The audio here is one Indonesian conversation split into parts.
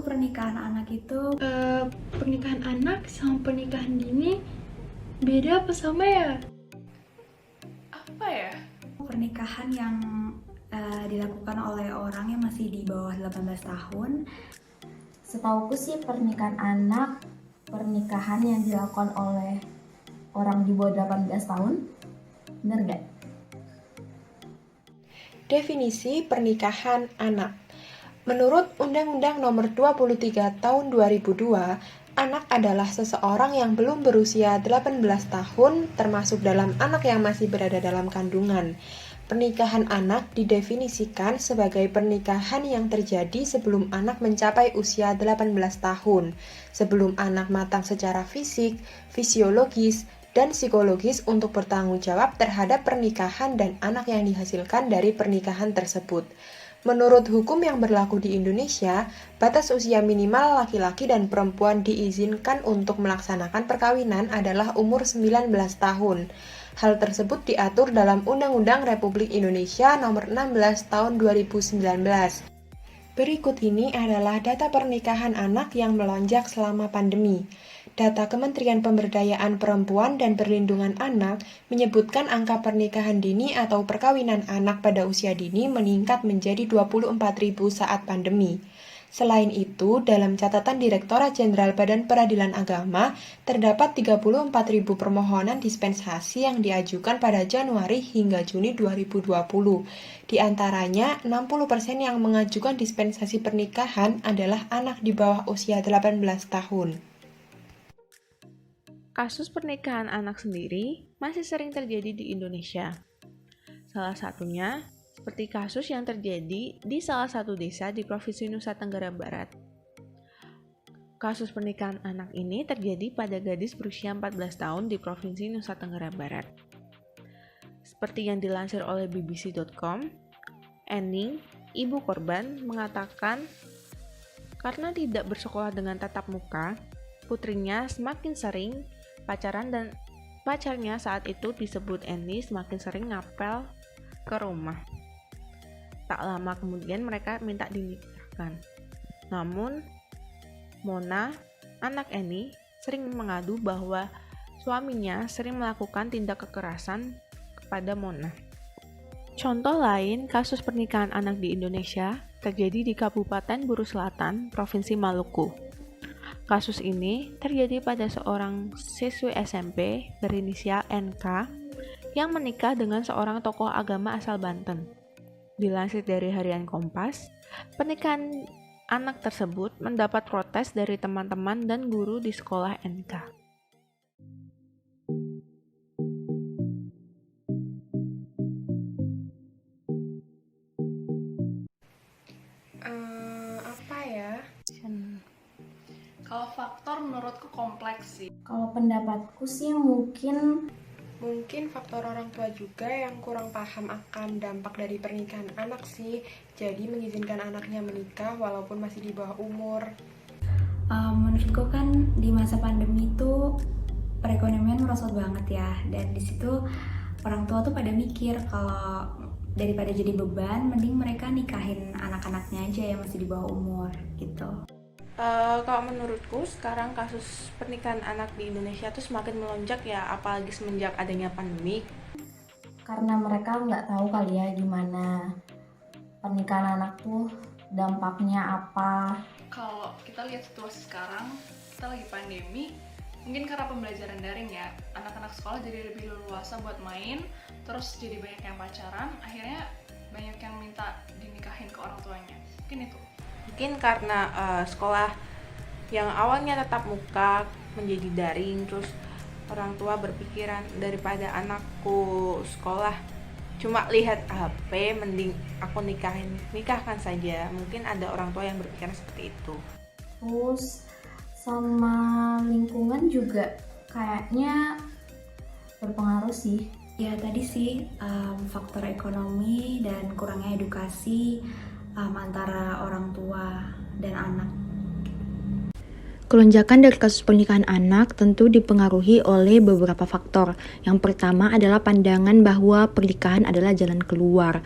pernikahan anak itu Pernikahan anak sama pernikahan dini beda apa sama ya? Apa ya? pernikahan yang dilakukan oleh orang yang masih di bawah 18 tahun. Setauku sih pernikahan anak, pernikahan yang dilakukan oleh orang di bawah 18 tahun. Bener gak? Definisi pernikahan anak. Menurut Undang-Undang Nomor 23 Tahun 2002, anak adalah seseorang yang belum berusia 18 tahun, termasuk dalam anak yang masih berada dalam kandungan. Pernikahan anak didefinisikan sebagai pernikahan yang terjadi sebelum anak mencapai usia 18 tahun, sebelum anak matang secara fisik, fisiologis, dan psikologis untuk bertanggung jawab terhadap pernikahan dan anak yang dihasilkan dari pernikahan tersebut. Menurut hukum yang berlaku di Indonesia, batas usia minimal laki-laki dan perempuan diizinkan untuk melaksanakan perkawinan adalah umur 19 tahun. Hal tersebut diatur dalam Undang-Undang Republik Indonesia Nomor 16 Tahun 2019. Berikut ini adalah data pernikahan anak yang melonjak selama pandemi. Data Kementerian Pemberdayaan Perempuan dan Perlindungan Anak menyebutkan angka pernikahan dini atau perkawinan anak pada usia dini meningkat menjadi 24.000 saat pandemi. Selain itu, dalam catatan Direktorat Jenderal Badan Peradilan Agama, terdapat 34.000 permohonan dispensasi yang diajukan pada Januari hingga Juni 2020. Di antaranya, 60% yang mengajukan dispensasi pernikahan adalah anak di bawah usia 18 tahun. Kasus pernikahan anak sendiri masih sering terjadi di Indonesia. Salah satunya seperti kasus yang terjadi di salah satu desa di Provinsi Nusa Tenggara Barat. Kasus pernikahan anak ini terjadi pada gadis berusia 14 tahun di Provinsi Nusa Tenggara Barat. Seperti yang dilansir oleh bbc.com, Ening, ibu korban, mengatakan karena tidak bersekolah dengan tatap muka, putrinya semakin sering pacaran dan pacarnya saat itu disebut Eni semakin sering ngapel ke rumah. Tak lama kemudian mereka minta dinikahkan. Namun, Mona, anak Eni, sering mengadu bahwa suaminya sering melakukan tindak kekerasan kepada Mona. Contoh lain kasus pernikahan anak di Indonesia terjadi di Kabupaten Buru Selatan, Provinsi Maluku. Kasus ini terjadi pada seorang siswi SMP berinisial NK yang menikah dengan seorang tokoh agama asal Banten. Dilansir dari Harian Kompas, pernikahan anak tersebut mendapat protes dari teman-teman dan guru di sekolah NK. Apa ya? Kalau faktor menurutku kompleks sih. Kalau pendapatku sih mungkin Faktor orang tua juga yang kurang paham akan dampak dari pernikahan anak sih, jadi mengizinkan anaknya menikah walaupun masih di bawah umur. Menurutku kan di masa pandemi itu perekonomian merosot banget ya, dan di situ orang tua tuh pada mikir kalau daripada jadi beban, mending mereka nikahin anak-anaknya aja yang masih di bawah umur gitu. Kalau menurutku sekarang kasus pernikahan anak di Indonesia tuh semakin melonjak ya, apalagi semenjak adanya pandemi. karena mereka nggak tahu kali ya gimana pernikahan anak tuh dampaknya apa. Kalau kita lihat situasi sekarang, kita lagi pandemi, mungkin karena pembelajaran daring ya, anak-anak sekolah jadi lebih leluasa buat main, terus jadi banyak yang pacaran, akhirnya banyak yang minta dinikahin ke orang tuanya. Mungkin itu. Mungkin karena sekolah yang awalnya tatap muka menjadi daring, terus orang tua berpikiran daripada anakku sekolah cuma lihat HP, mending aku nikahkan saja. Mungkin ada orang tua yang berpikiran seperti itu. Terus sama lingkungan juga kayaknya berpengaruh sih. Ya tadi sih faktor ekonomi dan kurangnya edukasi antara orang tua dan anak. Kelonjakan dari kasus pernikahan anak tentu dipengaruhi oleh beberapa faktor. Yang pertama adalah pandangan bahwa pernikahan adalah jalan keluar.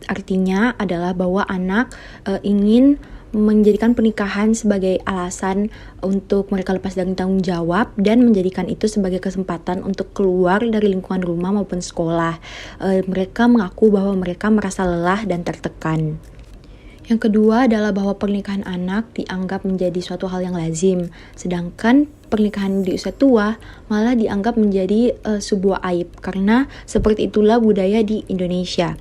Artinya adalah bahwa anak ingin menjadikan pernikahan sebagai alasan untuk mereka lepas dari tanggung jawab dan menjadikan itu sebagai kesempatan untuk keluar dari lingkungan rumah maupun sekolah. Mereka mengaku bahwa mereka merasa lelah dan tertekan. Yang kedua adalah bahwa pernikahan anak dianggap menjadi suatu hal yang lazim, sedangkan pernikahan di usia tua malah dianggap menjadi sebuah aib, karena seperti itulah budaya di Indonesia.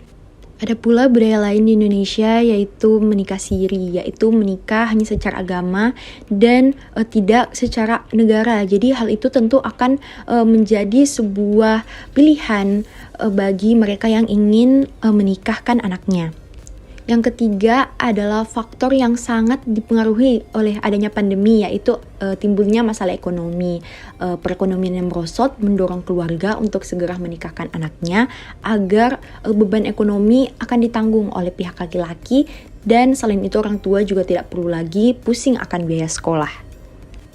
Ada pula budaya lain di Indonesia yaitu menikah siri, yaitu menikah hanya secara agama dan tidak secara negara. Jadi hal itu tentu akan menjadi sebuah pilihan bagi mereka yang ingin menikahkan anaknya. Yang ketiga adalah faktor yang sangat dipengaruhi oleh adanya pandemi, yaitu timbulnya masalah ekonomi. Perekonomian yang merosot mendorong keluarga untuk segera menikahkan anaknya agar beban ekonomi akan ditanggung oleh pihak laki-laki, dan selain itu orang tua juga tidak perlu lagi pusing akan biaya sekolah.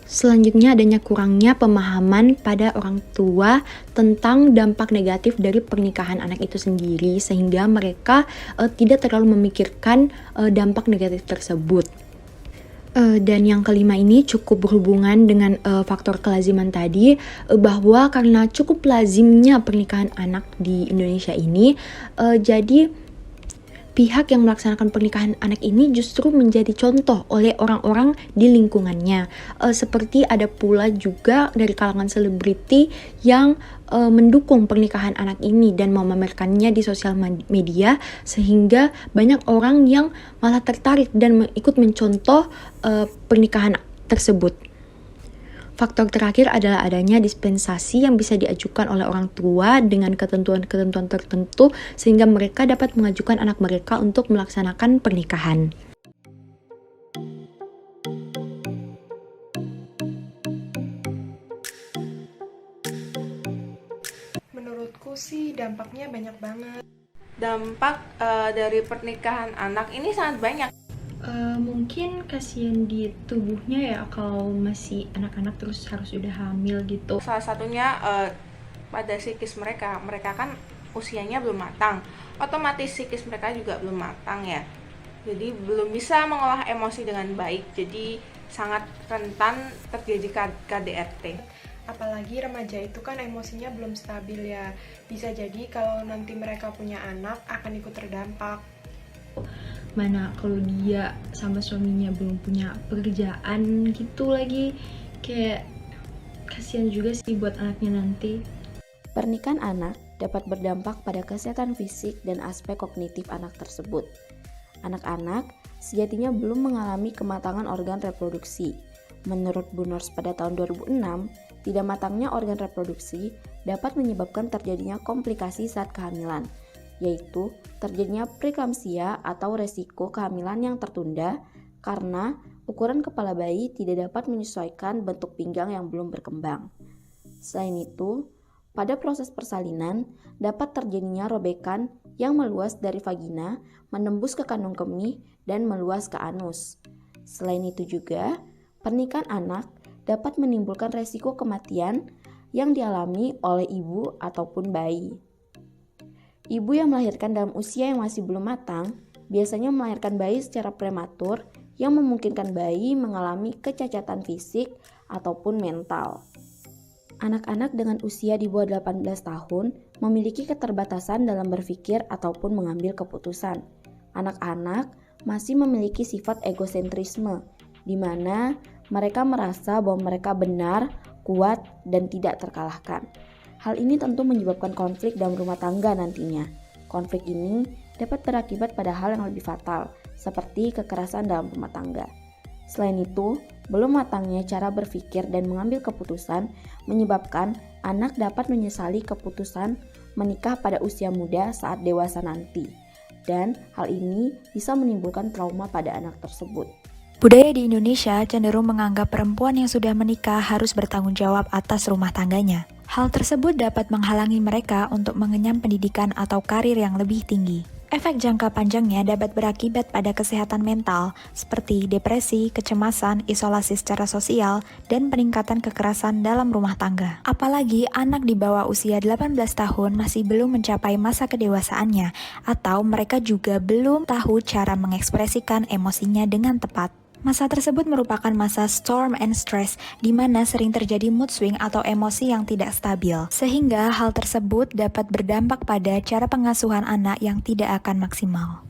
Selanjutnya adanya kurangnya pemahaman pada orang tua tentang dampak negatif dari pernikahan anak itu sendiri, sehingga mereka tidak terlalu memikirkan dampak negatif tersebut. Dan yang kelima ini cukup berhubungan dengan faktor kelaziman tadi, bahwa karena cukup lazimnya pernikahan anak di Indonesia ini, jadi pihak yang melaksanakan pernikahan anak ini justru menjadi contoh oleh orang-orang di lingkungannya. Seperti ada pula juga dari kalangan selebriti yang mendukung pernikahan anak ini dan memamerkannya di sosial media, sehingga banyak orang yang malah tertarik dan ikut mencontoh pernikahan tersebut. Faktor terakhir adalah adanya dispensasi yang bisa diajukan oleh orang tua dengan ketentuan-ketentuan tertentu, sehingga mereka dapat mengajukan anak mereka untuk melaksanakan pernikahan. Menurutku sih dampaknya banyak banget. Dampak dari pernikahan anak ini sangat banyak. Mungkin kasihan di tubuhnya ya kalau masih anak-anak terus harus udah hamil gitu. Salah satunya pada psikis mereka kan usianya belum matang, otomatis psikis mereka juga belum matang ya. Jadi belum bisa mengolah emosi dengan baik, jadi sangat rentan terjadi KDRT. Apalagi remaja itu kan emosinya belum stabil ya. Bisa jadi kalau nanti mereka punya anak akan ikut terdampak. Mana kalau dia sama suaminya belum punya pekerjaan gitu lagi, kayak kasihan juga sih buat anaknya nanti. Pernikahan anak dapat berdampak pada kesehatan fisik dan aspek kognitif anak tersebut. Anak-anak sejatinya belum mengalami kematangan organ reproduksi. Menurut Bu Nors pada tahun 2006, tidak matangnya organ reproduksi dapat menyebabkan terjadinya komplikasi saat kehamilan, yaitu terjadinya preeklamsia atau resiko kehamilan yang tertunda karena ukuran kepala bayi tidak dapat menyesuaikan bentuk pinggang yang belum berkembang. Selain itu, pada proses persalinan dapat terjadinya robekan yang meluas dari vagina, menembus ke kandung kemih, dan meluas ke anus. Selain itu juga, pernikahan anak dapat menimbulkan resiko kematian yang dialami oleh ibu ataupun bayi. Ibu yang melahirkan dalam usia yang masih belum matang biasanya melahirkan bayi secara prematur yang memungkinkan bayi mengalami kecacatan fisik ataupun mental. Anak-anak dengan usia di bawah 18 tahun memiliki keterbatasan dalam berpikir ataupun mengambil keputusan. Anak-anak masih memiliki sifat egosentrisme, di mana mereka merasa bahwa mereka benar, kuat, dan tidak terkalahkan. Hal ini tentu menyebabkan konflik dalam rumah tangga nantinya. Konflik ini dapat berakibat pada hal yang lebih fatal, seperti kekerasan dalam rumah tangga. Selain itu, belum matangnya cara berpikir dan mengambil keputusan menyebabkan anak dapat menyesali keputusan menikah pada usia muda saat dewasa nanti. Dan hal ini bisa menimbulkan trauma pada anak tersebut. Budaya di Indonesia cenderung menganggap perempuan yang sudah menikah harus bertanggung jawab atas rumah tangganya. Hal tersebut dapat menghalangi mereka untuk mengenyam pendidikan atau karir yang lebih tinggi. Efek jangka panjangnya dapat berakibat pada kesehatan mental, seperti depresi, kecemasan, isolasi secara sosial, dan peningkatan kekerasan dalam rumah tangga. Apalagi anak di bawah usia 18 tahun masih belum mencapai masa kedewasaannya, atau mereka juga belum tahu cara mengekspresikan emosinya dengan tepat. Masa tersebut merupakan masa storm and stress, di mana sering terjadi mood swing atau emosi yang tidak stabil, sehingga hal tersebut dapat berdampak pada cara pengasuhan anak yang tidak akan maksimal.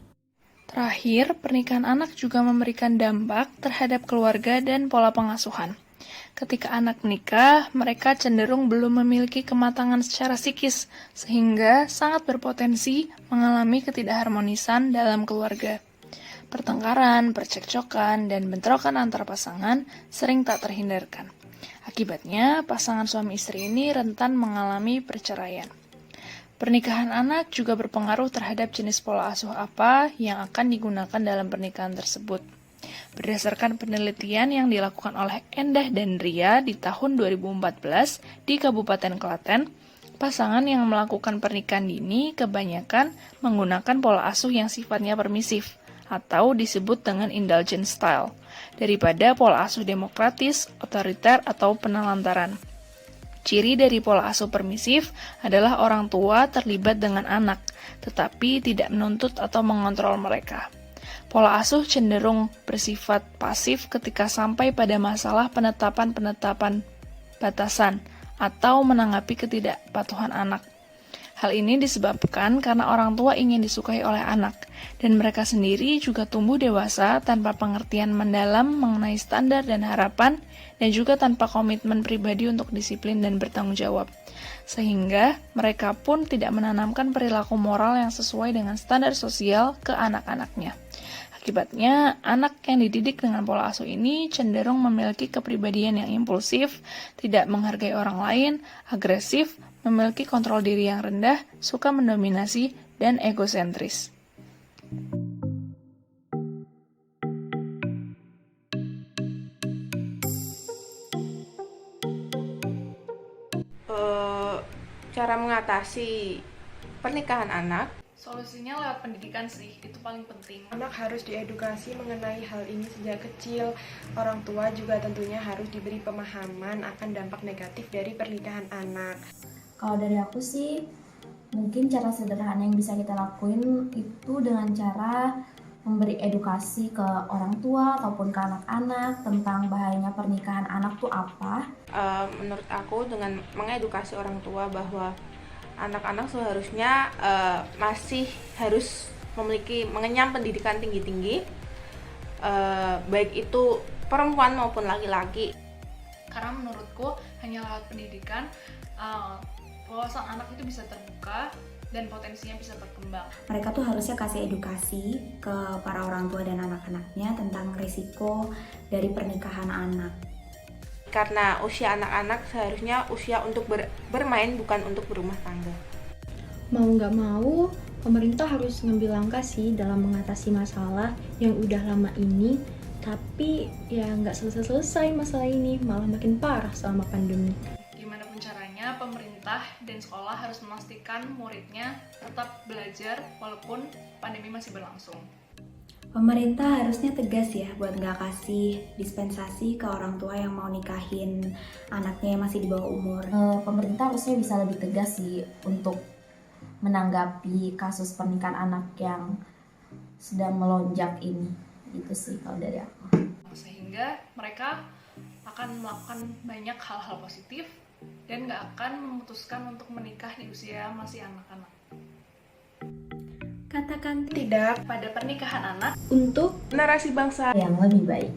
Terakhir, pernikahan anak juga memberikan dampak terhadap keluarga dan pola pengasuhan. Ketika anak menikah, mereka cenderung belum memiliki kematangan secara psikis, sehingga sangat berpotensi mengalami ketidakharmonisan dalam keluarga. Pertengkaran, percekcokan, dan bentrokan antar pasangan sering tak terhindarkan. Akibatnya, pasangan suami istri ini rentan mengalami perceraian. Pernikahan anak juga berpengaruh terhadap jenis pola asuh apa yang akan digunakan dalam pernikahan tersebut. Berdasarkan penelitian yang dilakukan oleh Endah dan Ria di tahun 2014 di Kabupaten Klaten, pasangan yang melakukan pernikahan dini kebanyakan menggunakan pola asuh yang sifatnya permisif, atau disebut dengan indulgent style, daripada pola asuh demokratis, otoriter, atau penelantaran. Ciri dari pola asuh permisif adalah orang tua terlibat dengan anak, tetapi tidak menuntut atau mengontrol mereka. Pola asuh cenderung bersifat pasif ketika sampai pada masalah penetapan batasan atau menanggapi ketidakpatuhan anak. Hal ini disebabkan karena orang tua ingin disukai oleh anak, dan mereka sendiri juga tumbuh dewasa tanpa pengertian mendalam mengenai standar dan harapan, dan juga tanpa komitmen pribadi untuk disiplin dan bertanggung jawab. Sehingga mereka pun tidak menanamkan perilaku moral yang sesuai dengan standar sosial ke anak-anaknya. Akibatnya, anak yang dididik dengan pola asuh ini cenderung memiliki kepribadian yang impulsif, tidak menghargai orang lain, agresif, memiliki kontrol diri yang rendah, suka mendominasi, dan egosentris. Cara mengatasi pernikahan anak. Solusinya lewat pendidikan sih, itu paling penting. Anak harus diedukasi mengenai hal ini sejak kecil. Orang tua juga tentunya harus diberi pemahaman akan dampak negatif dari pernikahan anak. Kalau dari aku sih, mungkin cara sederhana yang bisa kita lakuin itu dengan cara memberi edukasi ke orang tua ataupun ke anak-anak tentang bahayanya pernikahan anak tuh apa. Menurut aku dengan mengedukasi orang tua bahwa anak-anak seharusnya masih harus mengenyam pendidikan tinggi-tinggi, baik itu perempuan maupun laki-laki. Karena menurutku hanya lewat pendidikan, wawasan anak itu bisa terbuka dan potensinya bisa berkembang. Mereka tuh harusnya kasih edukasi ke para orang tua dan anak-anaknya tentang risiko dari pernikahan anak. Karena usia anak-anak seharusnya usia untuk bermain, bukan untuk berumah tangga. Mau nggak mau, pemerintah harus ngambil langkah sih dalam mengatasi masalah yang udah lama ini, tapi ya nggak selesai-selesai masalah ini, malah makin parah selama pandemi. Gimana pun caranya, pemerintah dan sekolah harus memastikan muridnya tetap belajar walaupun pandemi masih berlangsung. Pemerintah harusnya tegas ya buat nggak kasih dispensasi ke orang tua yang mau nikahin anaknya yang masih di bawah umur. Pemerintah harusnya bisa lebih tegas sih untuk menanggapi kasus pernikahan anak yang sedang melonjak ini. Itu sih kalau dari aku. Sehingga mereka akan melakukan banyak hal-hal positif dan nggak akan memutuskan untuk menikah di usia masih anak-anak. Katakan Tidak Pada pernikahan anak Untuk Generasi bangsa Yang lebih baik.